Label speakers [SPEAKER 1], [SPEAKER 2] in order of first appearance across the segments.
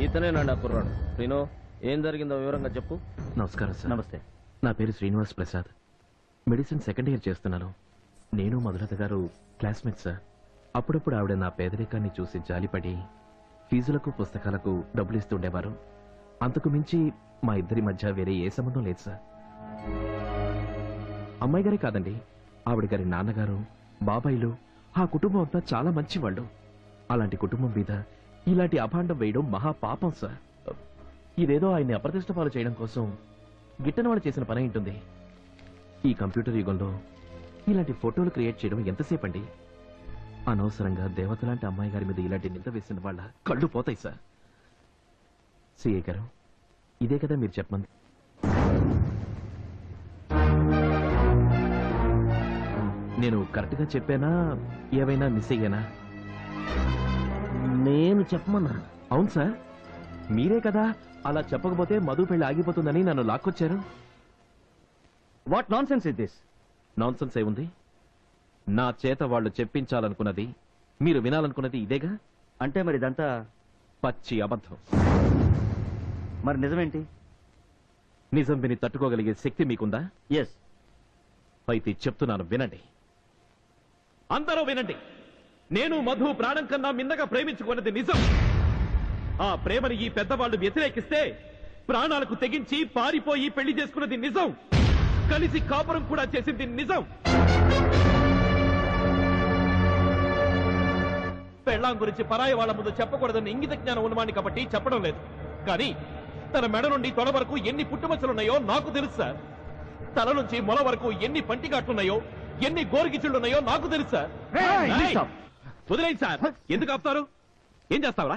[SPEAKER 1] ఇతనేనండి ఆ కుర్రాడు. శ్రీను, ఏం జరిగిందో వివరంగా చెప్పు.
[SPEAKER 2] నమస్కారం సార్.
[SPEAKER 3] నమస్తే.
[SPEAKER 2] నా పేరు Srinivas Prasad. Medicine second year చేస్తున్నాను. నేను మధులత గారు క్లాస్మేట్ సార్. అప్పుడప్పుడు ఆవిడ నా పేదరికాన్ని చూసి జాలిపడి ఫీజులకు పుస్తకాలకు డబ్బులు ఇస్తుండేవారు. అంతకు మించి మా ఇద్దరి మధ్య వేరే ఏ సంబంధం లేదు సార్. అమ్మాయి గారే కాదండి, ఆవిడ గారి నాన్నగారు, బాబాయిలు, ఆ కుటుంబం అంతా చాలా మంచివాళ్ళు. అలాంటి కుటుంబం మీద ఇలాంటి అభాండం వేయడం మహా పాపం సార్. ఇదేదో ఆయన్ని అప్రతిష్ట పాలు చేయడం కోసం గిట్టని వాళ్ళు చేసిన పని ఉంటుంది. ఈ కంప్యూటర్ యుగంలో ఇలాంటి ఫోటోలు క్రియేట్ చేయడం ఎంతసేపు అండి? అనవసరంగా దేవత లాంటి అమ్మాయి గారి మీద ఇలాంటి నింద వేసిన వాళ్ళ కళ్ళు పోతాయి సార్. సిఐ గారు, ఇదే కదా మీరు చెప్పమంది? నేను కరెక్ట్ గా చెప్పానా, ఏవైనా మిస్ అయ్యానా?
[SPEAKER 1] నేను చెప్పమన్నా?
[SPEAKER 2] అవును సార్, మీరే కదా అలా చెప్పకపోతే మధు పెళ్లి ఆగిపోతుందని నన్ను లాక్కొచ్చారు.
[SPEAKER 3] What nonsense is this?
[SPEAKER 2] Nonsense ఏముంది? నా చేత వాళ్ళు చెప్పించాలనుకున్నది, మీరు వినాలనుకున్నది ఇదేగా.
[SPEAKER 3] అంటే మరి ఇదంతా
[SPEAKER 2] పచ్చి అబద్ధం.
[SPEAKER 3] మరి నిజమేంటి?
[SPEAKER 2] నిజం విని తట్టుకోగలిగే శక్తి మీకుందా?
[SPEAKER 3] ఎస్.
[SPEAKER 2] అయితే చెప్తున్నాను, వినండి. అందరూ వినండి. నేను మధు ప్రాణం కన్నా మిన్నగా ప్రేమించుకున్నది నిజం. ఆ ప్రేమని ఈ పెద్దవాళ్లు వ్యతిరేకిస్తే ప్రాణాలకు తెగించి పారిపోయి పెళ్లి చేసుకున్నది నిజం. కలిసి కాపురం కూడా చేసింది నిజం. పెళ్ళాం గురించి పరాయి వాళ్ల ముందు చెప్పకూడదని ఇంగిత జ్ఞానం ఉన్నవాణ్ణి కాబట్టి చెప్పడం లేదు. కానీ తన మెడ నుండి తొడ వరకు ఎన్ని పుట్టుమచ్చలున్నాయో నాకు తెలుసు సార్. తల నుంచి మొల వరకు ఎన్ని పంటిగాట్లున్నాయో, ఎన్ని గోరుగిచ్చులున్నాయో నాకు తెలుసు సార్. వదిలేండి సార్. ఎందుకు ఆపుతారు? ఏం చేస్తావరా?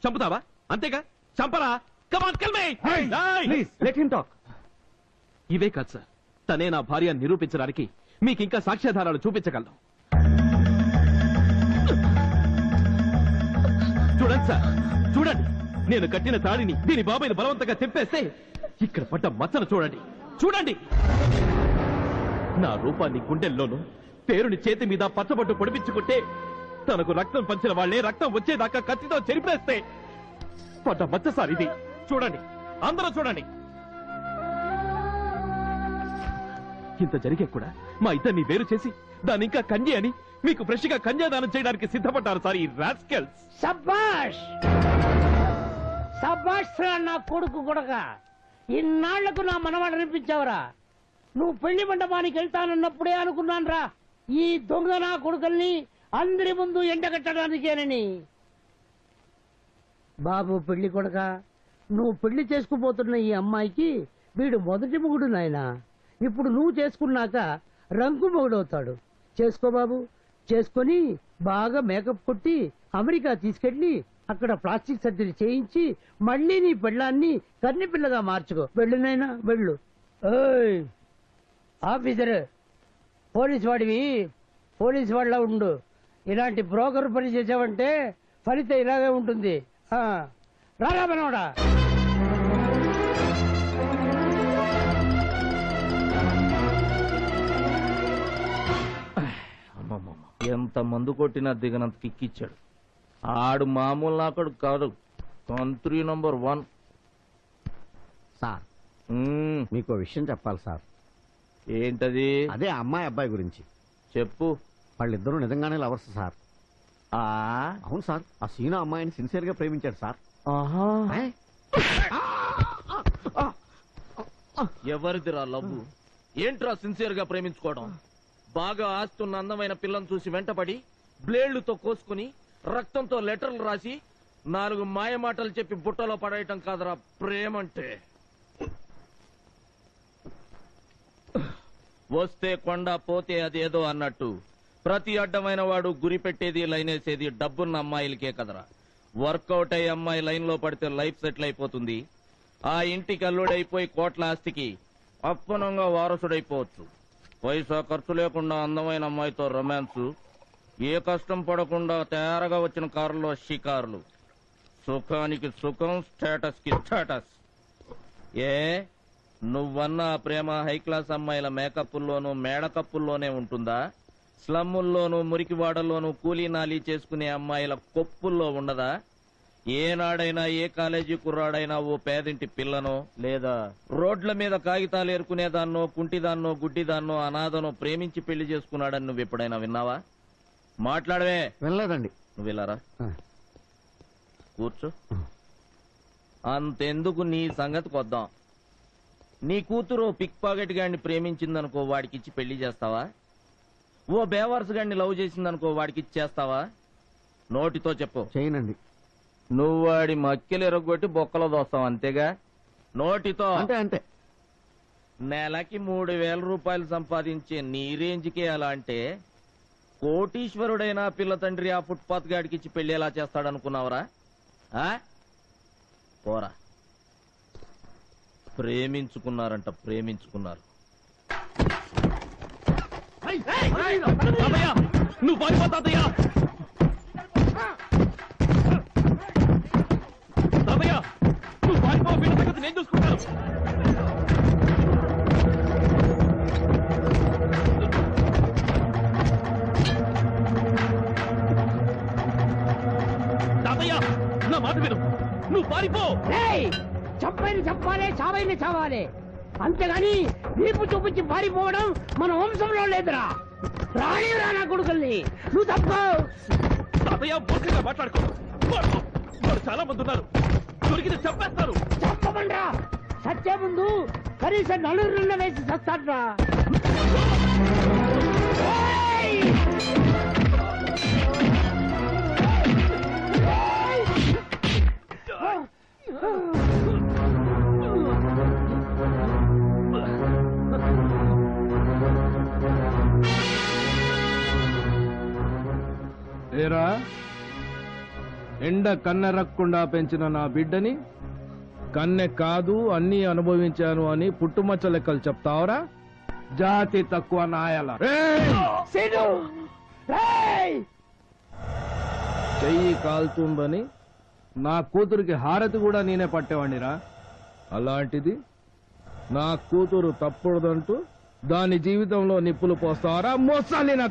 [SPEAKER 2] చంపుతావా? అంతేగా, చంపరా. ఇవే కాదు సార్, తనే నా భార్య నిరూపించడానికి మీకు ఇంకా సాక్ష్యాధారాలు చూపించగలను. చూడండి సార్, చూడండి. నేను కట్టిన తాడిని దీని బాబాయిని బలవంతంగా తెంపేస్తే ఇక్కడ పడ్డ మచ్చను చూడండి. చూడండి, నా రూపాన్ని గుండెల్లోనూ, పేరుని చేతి మీద పచ్చబొట్టు పొడిపించుకుంటే తనకు రక్తం పంచిన వాళ్లే రక్తం వచ్చేదాకా కత్తితో చెరిపేస్తే పడ్డ మచ్చ సార్ ఇది. చూడండి, అందరూ చూడండి. ఇంత జరిగే కూడా మా ఇద్దరిని వేరు చేసి దాన్ని ఇంకా కన్య అని మీకు ఫ్రెష్ గా కన్యాదానం చేయడానికి సిద్ధపడ్డారు సార్ ఈ రాస్కెల్స్.
[SPEAKER 4] సబ్బాష్ సబ్బాష్ నా కొడుకు కొడక. ఇన్నాళ్లకు నా మనవాడు అనిపించావురా. నువ్వు పెళ్లి మండపానికి వెళ్తానన్నప్పుడే అనుకున్నాను రా, ఈ దొంగ నా కొడుకుల్ని అందరి ముందు ఎండగట్టడానికేనని. బాబు పెళ్లి కొడక, నువ్వు పెళ్లి చేసుకుపోతున్న ఈ అమ్మాయికి వీడు మొదటి మొగుడు నాయనా. ఇప్పుడు నువ్వు చేసుకున్నాక రంగు మొగుడవుతాడు. చేసుకో బాబు, చేసుకొని బాగా మేకప్ కొట్టి అమెరికా తీసుకెళ్లి అక్కడ ప్లాస్టిక్ సర్జరీ చేయించి మళ్ళీ నీ పెళ్ళాన్ని కన్ని పిల్లగా మార్చుకో. వెళ్ళు నాయనా, వెళ్ళు. ఓయ్ ఆఫీసర్, పోలీసు వాడివి పోలీసు వాళ్ళ ఉండు. ఇలాంటి బ్రోకర్ పని చేసావంటే ఫలితం ఇలాగే ఉంటుంది. రారా మనోడా.
[SPEAKER 1] ఎంత మందు కొట్టినా దిగనంత కిక్కిచ్చాడు. ఆడు మామూలు నాకడు కాదు, కంట్రీ నంబర్ 1.
[SPEAKER 5] సార్, మీకు విషయం చెప్పాలి సార్.
[SPEAKER 1] ఏంటది?
[SPEAKER 5] అదే అమ్మాయి అబ్బాయి గురించి.
[SPEAKER 1] చెప్పు.
[SPEAKER 5] వాళ్ళిద్దరూ నిజంగానే లవర్స్ సార్. అవును సార్, ఆ సీనా అమ్మాయిని సిన్సియర్ గా ప్రేమించాడు సార్.
[SPEAKER 1] ఎవరిదిరా లవ్వు? ఏంట్రా సిన్సియర్ గా ప్రేమించుకోవడం? బాగా ఆస్తున్న అందమైన పిల్లని చూసి వెంటపడి బ్లేడ్లతో కోసుకుని రక్తంతో లెటర్లు రాసి 4 మాయ మాటలు చెప్పి బుట్టలో పడేయటం కాదురా ప్రేమంటే. వస్తే కొండ పోతే అదేదో అన్నట్టు ప్రతి అడ్డమైన వాడు గురి పెట్టేది లైనేసేది డబ్బున్న అమ్మాయిలకే కదరా. వర్కౌట్ అయ్యే అమ్మాయి లైన్ లో పడితే లైఫ్ సెటిల్ అయిపోతుంది. ఆ ఇంటికి అల్లుడైపోయి కోట్ల ఆస్తికి అప్పనంగా వారసుడైపోవచ్చు. పైసా ఖర్చు లేకుండా అందమైన అమ్మాయితో రొమాన్స్, ఏ కష్టం పడకుండా తయారుగా వచ్చిన కారులో షికారులు. సుఖానికి సుఖం, స్టేటస్ కి స్టేటస్. నువ్వన్న ప్రేమ హై క్లాస్ అమ్మాయిల మేకప్పుల్లోనూ మేడకప్పుల్లోనే ఉంటుందా? స్లమ్ముల్లోనూ మురికివాడల్లోనూ కూలీ నాలీ చేసుకునే అమ్మాయిల కొప్పుల్లో ఉండదా? ఏనాడైనా ఏ కాలేజీ కుర్రాడైనా ఓ పేదింటి పిల్లనో లేదా రోడ్ల మీద కాగితాలు ఏరుకునేదాన్నో కుంటిదాన్నో గుడ్డిదాన్నో అనాథనో ప్రేమించి పెళ్లి చేసుకున్నాడని నువ్వు ఎప్పుడైనా విన్నావా? మాట్లాడవే.
[SPEAKER 5] వెళ్ళలేదండి.
[SPEAKER 1] నువ్వు వెళ్ళారా?
[SPEAKER 5] ఆ.
[SPEAKER 1] కూర్చో. అంతెందుకు, నీ సంగతికి వద్దాం. నీ కూతురు పిక్ పాకెట్ గాడిని ప్రేమించిందనుకో, వాడికిచ్చి పెళ్లి చేస్తావా? ఓ బేవర్స్ గాడిని లవ్ చేసిందనుకో, వాడికిచ్చి చేస్తావా? నోటితో చెప్పు.
[SPEAKER 5] చేయనండి.
[SPEAKER 1] నువ్వు వాడి మక్కెలు ఎరగొట్టి బొక్కలో దోస్తావు, అంతేగా? నోటితో.
[SPEAKER 5] అంతే అంతే.
[SPEAKER 1] నెలకి 3,000 రూపాయలు సంపాదించే నీ రేంజ్కే అలా అంటే కోటీశ్వరుడైనా పిల్ల తండ్రి ఆ ఫుట్పాత్ గాడికిచ్చి పెళ్లి ఎలా చేస్తాడనుకున్నావురా? పోరా. ప్రేమించుకున్నారంట, ప్రేమించుకున్నారు. నువ్వు పారిపోతాదయ్యా. నువ్వు పారిపో, వీళ్ళ సంగతి నేను చూసుకుంటాను. తాతయ్య, నా మాట విను, నువ్వు పారిపో.
[SPEAKER 4] చంపైన చంపాలి, చావైన చావాలి, అంతేగాని వీపు చూపించి పారిపోవడం మన వంశంలో లేదురా. రానిరా నా కొడుకుల్ని. నువ్వు తప్పుకో.
[SPEAKER 1] తాతయ్య, పూర్తిగా మాట్లాడుకో. వాడు చాలా మంది ఉన్నారు, దొరికితే చంపేస్తారు.
[SPEAKER 4] చంపమండ్రా. సత్య ముందు కనీసం నలుగురున్న వేసి సస్తాడ్రా.
[SPEAKER 6] ఏరా, ఎండ కన్నెరక్కుండా పెంచిన నా బిడ్డని కన్నె కాదు అన్నీ అనుభవించాను అని పుట్టుమచ్చ లెక్కలు చెప్తావరా? జాతి తక్కువ నాయల. చెయ్యి కాల్తుందని నా కూతురికి హారతి కూడా నేనే పట్టేవాడినిరా. అలాంటిది నా కూతురు తప్పదంటూ దాని జీవితంలో నిప్పులు పోస్తావరా? మోసాలి నా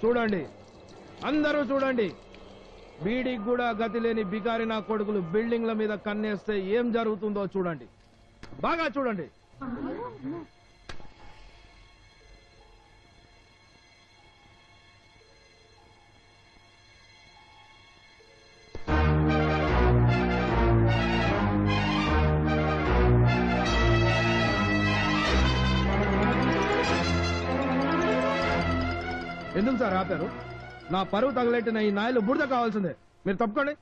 [SPEAKER 6] చూడండి, అందరూ చూడండి. బీడీకి కూడా గతి లేని బికారి నా కొడుకులు బిల్డింగ్ల మీద కన్నేస్తే ఏం జరుగుతుందో చూడండి, బాగా చూడండి. ఎందుకు సార్ ఆపారు? నా పరువు తగలెట్టిన ఈ నాయలు బురద కావాల్సిందే. మీరు తప్పుకోండి.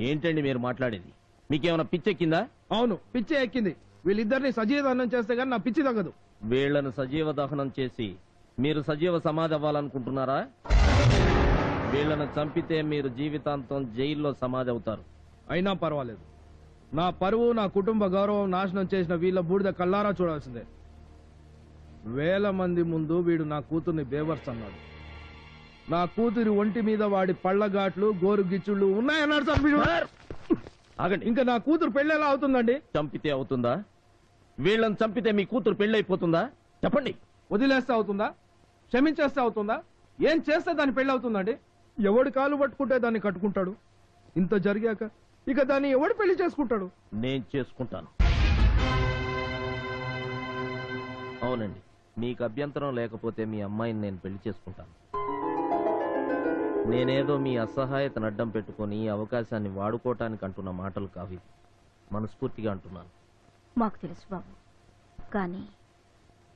[SPEAKER 1] ఏంటండి మీరు మాట్లాడేది? మీకేమైనా పిచ్చెక్కిందా?
[SPEAKER 6] అవును, పిచ్చే ఎక్కింది. వీళ్ళిద్దరిని సజీవ దహనం చేస్తే గానీ నా పిచ్చి తగ్గదు.
[SPEAKER 1] వీళ్లను సజీవ దహనం చేసి మీరు సజీవ సమాధి అవ్వాలనుకుంటున్నారా? వీళ్లను చంపితే మీరు జీవితాంతం జైల్లో సమాధి అవుతారు.
[SPEAKER 6] అయినా పర్వాలేదు. నా పరువు, నా కుటుంబ గౌరవం నాశనం చేసిన వీళ్ళ బూడిద కళ్ళారా చూడాల్సిందే. 1000 మంది ముందు వీడు నా కూతుర్ని బేవర్స్ అన్నాడు. నా కూతురి ఒంటి మీద వాడి పళ్ళగాట్లు, గోరు గిచ్చుళ్ళు ఉన్నాయన్నాడు సార్ వీడు.
[SPEAKER 1] ఆగండి.
[SPEAKER 6] ఇంకా నా కూతురు పెళ్ళెలా అవుతుందండి?
[SPEAKER 1] చంపితే అవుతుందా? వీళ్ళని చంపితే మీ కూతురు పెళ్ళైపోతుందా? చెప్పండి.
[SPEAKER 6] వదిలేస్తే అవుతుందా? క్షమించేస్తే అవుతుందా? ఏం చేస్తే దాన్ని పెళ్ళి అవుతుందండి? ఎవడు కాలు పట్టుకుంటే దాన్ని కట్టుకుంటాడు. ఇంత జరిగాక ఇక దాన్ని ఎవడు పెళ్లి చేసుకుంటాడు?
[SPEAKER 1] నేను చేసుకుంటాను. అవునండి, మీకు అభ్యంతరం లేకపోతే మీ అమ్మాయిని నేను పెళ్లి చేసుకుంటాను. నేనేదో మీ అసహాయతను అడ్డం పెట్టుకుని ఈ అవకాశాన్ని వాడుకోవటానికి అంటున్న మాటలు కావి, మనస్ఫూర్తిగా అంటున్నాను.
[SPEAKER 7] మాకు తెలుసు బాబు, కానీ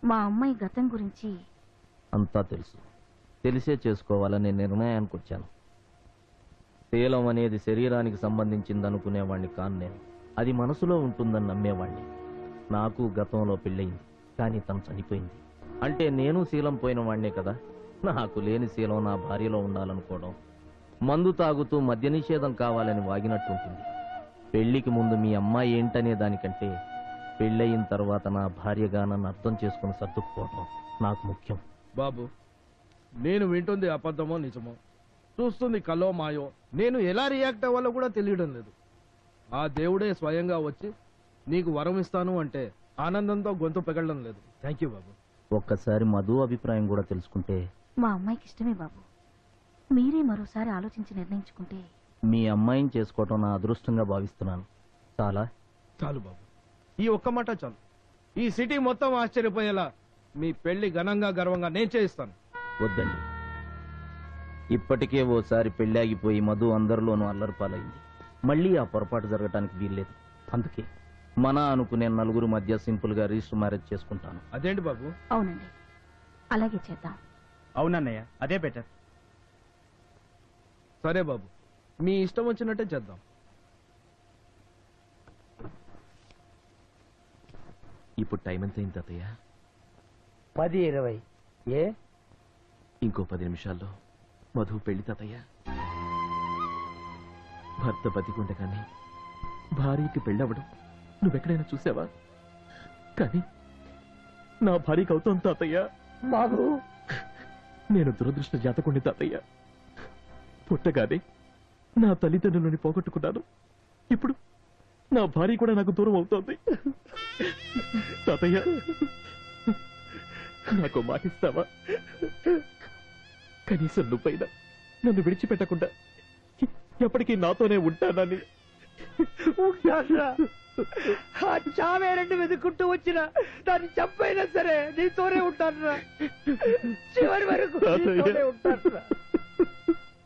[SPEAKER 7] మా అమ్మాయి గతం గురించి
[SPEAKER 1] అంతా తెలుసు. తెలిసే చేసుకోవాలనే నిర్ణయానికి వచ్చాను. శీలం అనేది శరీరానికి సంబంధించింది అనుకునేవాణ్ణి కాను నేను. అది మనసులో ఉంటుందని నమ్మేవాణ్ణి. నాకు గతంలో పెళ్ళయింది, కానీ తను చనిపోయింది. అంటే నేను శీలం పోయిన వాణ్ణే కదా. నాకు లేని శీలం నా భార్యలో ఉండాలనుకోవడం, మందు తాగుతూ మద్య నిషేధం కావాలని వాగినట్టుంటుంది. పెళ్లికి ముందు మీ అమ్మాయి ఏంటనే దానికంటే పెళ్ళయిన తర్వాత నా భార్యగా నన్ను అర్థం చేసుకుని సర్దుకుపోవటం నాకు ముఖ్యం.
[SPEAKER 6] బాబు, నేను వింటుంది అబద్ధమో నిజమో, చూస్తుంది కలో మాయో, నేను ఎలా రియాక్ట్ అవ్వాలో కూడా తెలియడం లేదు. ఆ దేవుడే స్వయంగా వచ్చి నీకు వరం ఇస్తాను అంటే ఆనందంతో గొంతు పెగలడం లేదు. థ్యాంక్ యూ బాబు.
[SPEAKER 1] ఒక్కసారి మధు అభిప్రాయం కూడా తెలుసుకుంటే.
[SPEAKER 7] మా అమ్మాయికి ఇష్టమే బాబు. మీరే మరోసారి ఆలోచించి నిర్ణయించుకుంటే.
[SPEAKER 1] మీ అమ్మాయిని చేసుకోవటం నా అదృష్టంగా భావిస్తున్నాను. చాలా
[SPEAKER 6] చాలు బాబు, ఈ ఒక్క మాట చాలు. ఈ సిటీ మొత్తం ఆశ్చర్యపోయేలా మీ పెళ్లి ఘనంగా గర్వంగా నేను చేయిస్తాను.
[SPEAKER 1] వద్దండి, ఇప్పటికే ఓసారి పెళ్ళాగిపోయి మధు అందరిలోనూ అల్లరిపాలైంది. మళ్ళీ ఆ పొరపాటు జరగటానికి వీల్లేదు. అందుకే మన అనుకునే నలుగురు మధ్య సింపుల్ గా రిజిస్టర్ మ్యారేజ్ చేసుకుంటాను.
[SPEAKER 6] అదేంటి బాబు?
[SPEAKER 7] అవునండి, అలాగే చేద్దాం.
[SPEAKER 3] అవునన్నయ్య, అదే బెటర్.
[SPEAKER 6] సరే బాబు, మీ ఇష్టం వచ్చినట్టే చేద్దాం.
[SPEAKER 2] ఇప్పుడు టైం ఎంత అయింది తాతయ్య?
[SPEAKER 4] 10-20. ఏ
[SPEAKER 2] ఇంకో 10 నిమిషాల్లో మధు పెళ్లి తాతయ్య. భర్త బతికుండగానే భార్యకి పెళ్ళవడం నువ్వెక్కడైనా చూసావా? కానీ నా భార్యకి అవుతోంది తాతయ్య.
[SPEAKER 4] బాబు,
[SPEAKER 2] నేను దురదృష్ట జాతకుండి తాతయ్య. పుట్టగానే నా తల్లిదండ్రులని పోగొట్టుకున్నాను. ఇప్పుడు నా భార్య కూడా నాకు దూరం అవుతోంది. తాతయ్య, నాకు మాటిస్తావా? కనీసం నువ్వైనా నన్ను విడిచిపెట్టకుండా ఎప్పటికీ నాతోనే ఉంటానని.
[SPEAKER 4] ఉంటానురా. ఆ చావే రెండు వెతుక్కుంటూ వచ్చిన దాన్ని చంపైనా సరే నీతోనే ఉంటానురా. చివరి వరకు నీతోనే ఉంటానురా.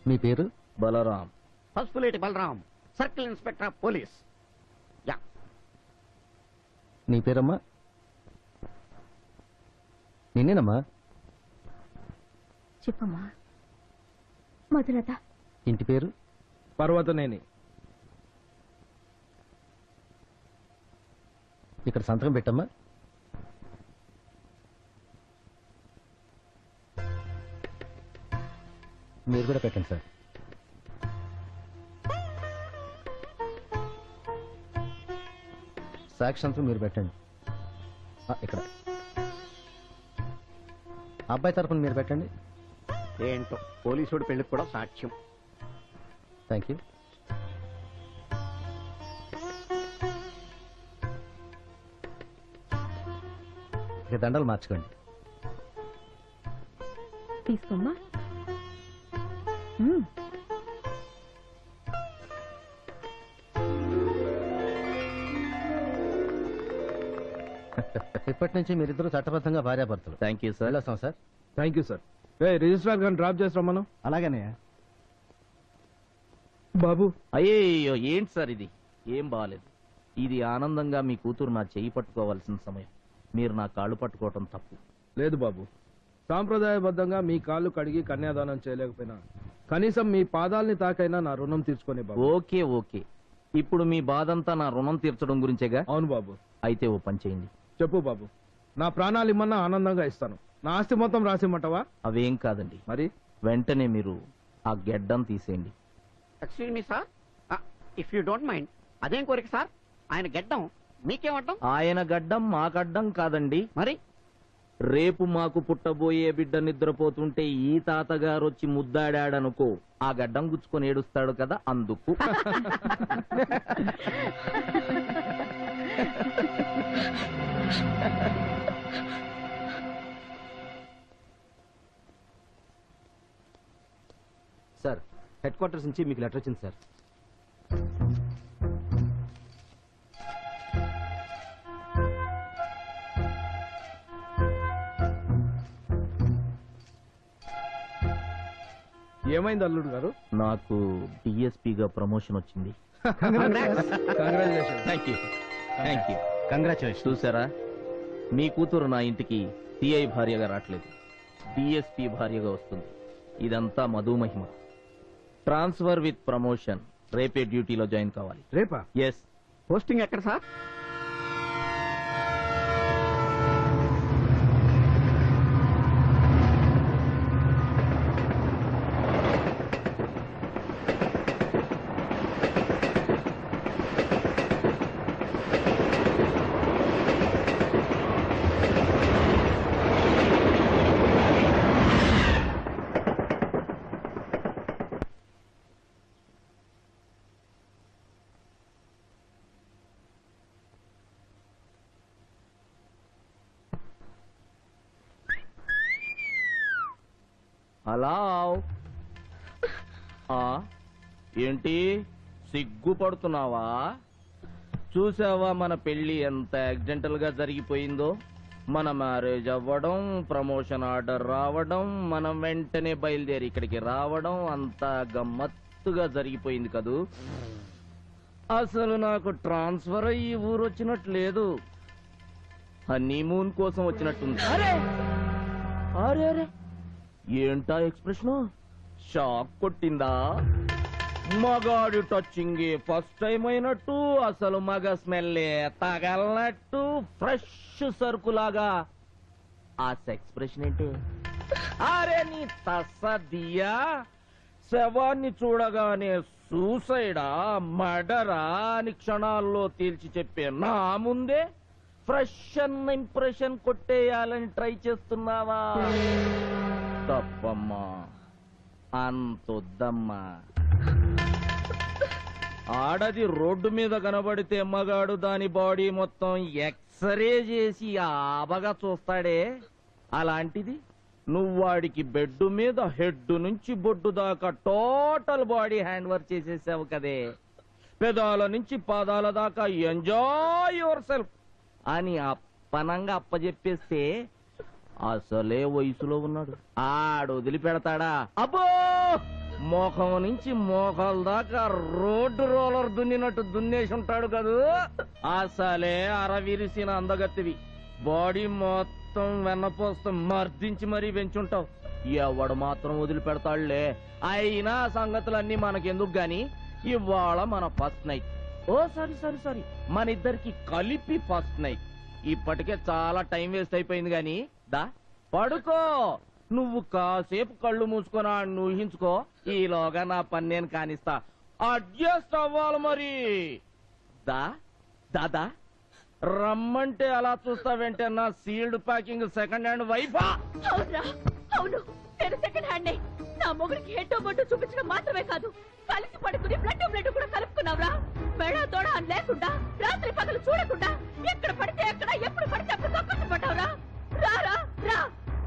[SPEAKER 3] మీ పేరు?
[SPEAKER 1] Balaram.
[SPEAKER 5] Pasupuleti Balaram, circle inspector of police. Yeah.
[SPEAKER 3] నీ పేరమ్మా? నిన్నేనమ్మా?
[SPEAKER 7] చెప్పమ్మా. మధులత.
[SPEAKER 3] ఇంటి పేరు?
[SPEAKER 6] పర్వతనేని.
[SPEAKER 3] ఇక్కడ సంతకం పెట్టమ్మా. మీరు కూడా పెట్టండి సార్. సాక్షి సంతకం మీరు పెట్టండి. ఇక్కడ అబ్బాయి తరఫున మీరు పెట్టండి.
[SPEAKER 5] ఏంటో పోలీసుడు పెళ్లికి కూడా సాక్ష్యం.
[SPEAKER 3] Thank you. ఇక దండలు మార్చుకోండి.
[SPEAKER 7] తీసుకోమ్మా.
[SPEAKER 3] ఇప్పటి నుంచి మీరిద్దరూ చట్టబద్ధంగా భార్యాభర్తలు.
[SPEAKER 1] Thank you sir.
[SPEAKER 3] వెళ్ళొస్తాం sir.
[SPEAKER 6] Thank you sir. Registrar గారిని డ్రాప్ చేస్తాం.
[SPEAKER 3] అలాగేనయ్యా.
[SPEAKER 6] బాబు,
[SPEAKER 1] అయ్యో ఏంటి సార్ ఇది? ఏం బాలేదు. ఇది ఆనందంగా మీ కూతురు నా చెయ్యి పట్టుకోవాల్సిన సమయం. మీరు నా కాళ్ళు పట్టుకోవటం తప్పు.
[SPEAKER 6] లేదు బాబు, సాంప్రదాయబద్ధంగా మీ కాళ్ళు కడిగి కన్యాదానం చేయలేకపోయినా కనీసం మీ పాదాలని తాకైనా నా రుణం తీర్చుకొని బాబు.
[SPEAKER 1] ఓకే ఓకే, ఇప్పుడు మీ బాధంతా నా రుణం తీర్చడం గురించేగా?
[SPEAKER 6] అవును బాబు.
[SPEAKER 1] అయితే ఓ పని చేయండి.
[SPEAKER 6] చెప్పు బాబు. నా ప్రాణాలు ఇమ్మన్నా ఆనందంగా ఇస్తాను. నా ఆస్తి మొత్తం రాసిమ్మంటావా?
[SPEAKER 1] అవేం కాదండి.
[SPEAKER 6] మరి
[SPEAKER 1] వెంటనే మీరు ఆ గెడ్డం తీసేయండి.
[SPEAKER 5] Excuse me sir, if you don't mind. అదేం కోరిక సార్? ఆయన గెడ్డం మీకేమడ్డం?
[SPEAKER 1] ఆయన గడ్డం మా గడ్డం కాదండి.
[SPEAKER 5] మరి
[SPEAKER 1] రేపు మాకు పుట్టబోయే బిడ్డ నిద్రపోతుంటే ఈ తాతగారు వచ్చి ముద్దాడాడనుకో, ఆ గడ్డం గుచ్చుకొని ఏడుస్తాడు కదా, అందుకు.
[SPEAKER 3] సార్, హెడ్ క్వార్టర్స్ నుంచి మీకు లెటర్ వచ్చింది సార్.
[SPEAKER 6] ఏమైంది అల్లుడు గారు?
[SPEAKER 1] నాకు డిఎస్పీగా ప్రమోషన్ వచ్చింది.
[SPEAKER 6] Congratulation.
[SPEAKER 1] Thank you thank you.
[SPEAKER 3] Congratulation.
[SPEAKER 1] చూసారా, మీ కూతురు నా ఇంటికి సిఐ భార్యగా రావట్లేదు, డిఎస్పీ భార్యగా వస్తుంది. ఇదంతా మధు మహిమ. Transfer with promotion. రేపే డ్యూటీలో జాయిన్ కావాలి.
[SPEAKER 6] రేపా?
[SPEAKER 1] ఎస్.
[SPEAKER 5] పోస్టింగ్ ఎక్కడ సార్?
[SPEAKER 1] అలా ఏంటి సిగ్గుపడుతున్నావా? చూసావా మన పెళ్లి ఎంత యాక్సిడెంటల్ గా జరిగిపోయిందో? మన మ్యారేజ్ అవ్వడం, ప్రమోషన్ ఆర్డర్ రావడం, మనం వెంటనే బయలుదేరి ఇక్కడికి రావడం అంతా గమ్మత్తుగా జరిగిపోయింది కదూ. అసలు నాకు ట్రాన్స్ఫర్ అయ్యి ఊరు వచ్చినట్టు లేదు, హనీమూన్ కోసం వచ్చినట్టుంది. అరే అరే అరే ఏంటా ఎక్స్ప్రెషన్? షాక్ కొట్టిందా? మగాడి టచింగ్ ఫస్ట్ టైం అయినట్టు, అసలు మగ స్మెల్లే తగలనట్టు, ఫ్రెష్ సరుకులాగా. ఆ ఎక్స్ప్రెషన్ ఏంటి? అరే నీ తస్సదియా, శవాన్ని చూడగానే సూసైడా మర్డరా అని క్షణాల్లో తేల్చి చెప్పే నా ముందే ఫ్రెష్ అన్న ఇంప్రెషన్ కొట్టేయాలని ట్రై చేస్తున్నావా? తప్పమ్మా, అంతొద్దమ్మా. ఆడది రోడ్డు మీద కనబడితే మగాడు దాని బాడీ మొత్తం ఎక్స్రే చేసి ఆబగా చూస్తాడే, అలాంటిది నువ్వాడికి బెడ్ మీద హెడ్ నుంచి బొడ్డు దాకా టోటల్ బాడీ హ్యాండ్ వర్క్ చేసేసావు కదే. పెదాల నుంచి పాదాల దాకా ఎంజాయ్ యువర్ సెల్ఫ్ అని అప్పనంగా అప్పజెప్పేస్తే అసలే వయసులో ఉన్నాడు, ఆడు వదిలిపెడతాడా? అబ్బో, మోఖం నుంచి మోకాల దాకా రోడ్డు రోలర్ దున్నినట్టు దున్నేసి ఉంటాడు కదూ. అసలే అరవిరిసిన అందగత్తివి, బాడీ మొత్తం వెన్నపోస్త మర్దించి మరీ పెంచుంటావు. ఎవడు మాత్రం వదిలిపెడతాడులే. అయినా సంగతులన్నీ మనకెందుకు గాని, ఇవాళ మన ఫస్ట్ నైట్. ఓ సారీ మన ఇద్దరికి కలిపి ఫస్ట్ నైట్. ఇప్పటికే చాలా టైం వేస్ట్ అయిపోయింది గాని దా పడుకో. నువ్వు కాసేపు కళ్ళు మూసుకొని ఆడిని ఊహించుకో, ఈలోగా నా పని నేను కానిస్తా. అడ్జస్ట్ అవ్వాలి మరి. దా దాదా రమ్మంటే అలా చూస్తావేంటే నా సీల్డ్ ప్యాకింగ్ సెకండ్ హ్యాండ్ వైఫా?
[SPEAKER 7] అవును, నేను సెకండ్ హ్యాండ్. నా మొగుడికి హెడ్ బొడ్డు చూపించడం మాత్రమే కాదు, కలిసి పడుకుని బ్లడ్ కూడా కలుపుకున్నావురా. మెడ తోడ అని లేకుండా, రాత్రి పగలు చూడకుండా, ఎక్కడ పడితే ఎక్కడ, ఎప్పుడు పడితే అప్పుడు కక్కట్టు పడ్డావురా. రారా రా,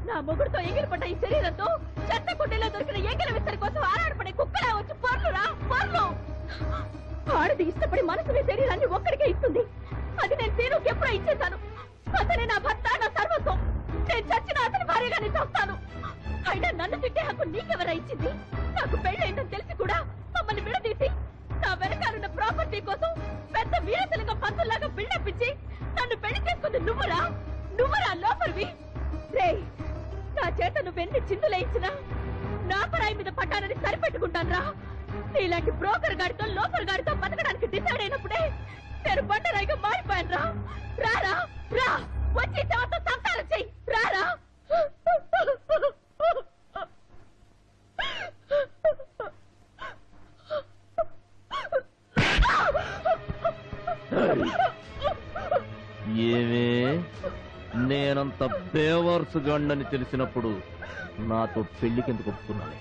[SPEAKER 7] నా మొగుడితో ఎగిరిపడ్డ ఈ శరీరంతో చెత్త కుండీలో దొరికిన ఎంగిల విస్తరి కోసం ఆరాడపడే కుక్కలా వచ్చి పర్లురా పర్లు. ఆడది ఇష్టపడి మనసుని శరీరాన్ని ఒక్కడికే ఇస్తుంది. అది నేను తీరుకి ఎప్పుడో ఇచ్చేశాను. అతనే నా భర్త, నా సర్వస్వం. నేను చచ్చిన అతని భార్యగానే చూస్తాను. అయినా నన్ను తిట్టే హక్కు నీకెవరా ఇచ్చింది? నాకు పెళ్ళైందని తెలిసి కూడా మమ్మల్ని విడదీసి నా వెనకాలన్న ప్రాపర్టీ కోసం పెద్ద వీరతలుగా పంతుల్లాగా బిల్డప్ ఇచ్చి నన్ను పెళ్లి చేసుకుంది నువ్వురా లోపలివి. రే, నా చేత నువ్వెన్ని చిందులేయించినా నా పరాయి మీద పట్టానని సరిపెట్టుకుంటాను రా. నీలాంటి బ్రోకర్ గాడితో లోపర్ గాడితో బతకడానికి డిసైడ్ అయినప్పుడే నేను బండరాయిగా మారిపోయాను రా. రారా రా, వచ్చి తమతో సంతానం చెయ్యి. రారా.
[SPEAKER 1] ఏమే, నేనంత బేవర్స్ గండని తెలిసినప్పుడు నాతో పెళ్లికెందుకు ఒప్పుకున్నాను?